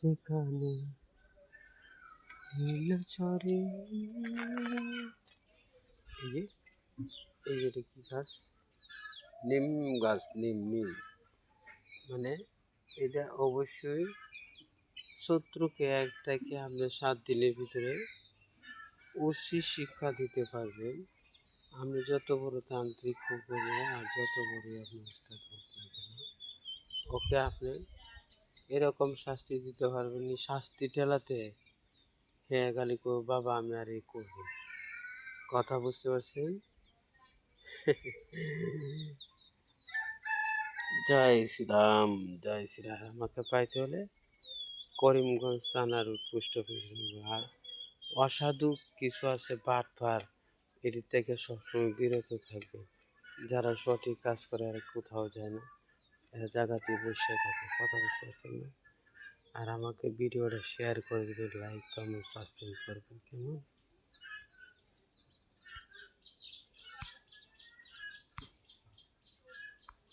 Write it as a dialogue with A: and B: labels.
A: সেখানে নীল চরে এই যে এটা কি গাছ? নিম গাছ, নিম নিম। মানে এটা অবশ্যই শত্রুকে 1 থেকে আপনি 7 দিনের ভিতরে উচিত শিক্ষা দিতে পারবেন। আপনি যত বড় তান্ত্রিক হোক না কেন, আর যত বড়ই আপনি উস্তাদ হোক না কেন, ওকে আপনি এরকম শাস্তি দিতে পারবেন না। শাস্তি ঠেলাতে হ্যাঁ গালি করবো, বাবা আমি আর এই করবো। কথা বুঝতে পারছেন? জয় শ্রীরাম, জয় শ্রীরাম। আমাকে পাইতে হলে করিমগঞ্জ থানার পোস্ট অফিস। আর অসাধু কিছু আছে বাটপার, এটির থেকে সবসময় বিরত থাকবে। যারা সঠিক কাজ করে আর কোথাও যায় না, এরা জায়গাতেই বসে থাকে। কথা বুঝতে পারছেন না? আর আমাকে ভিডিওটা শেয়ার করে দেবেন, লাইক কমেন্ট সাবস্ক্রাইব করবেন, কেমন?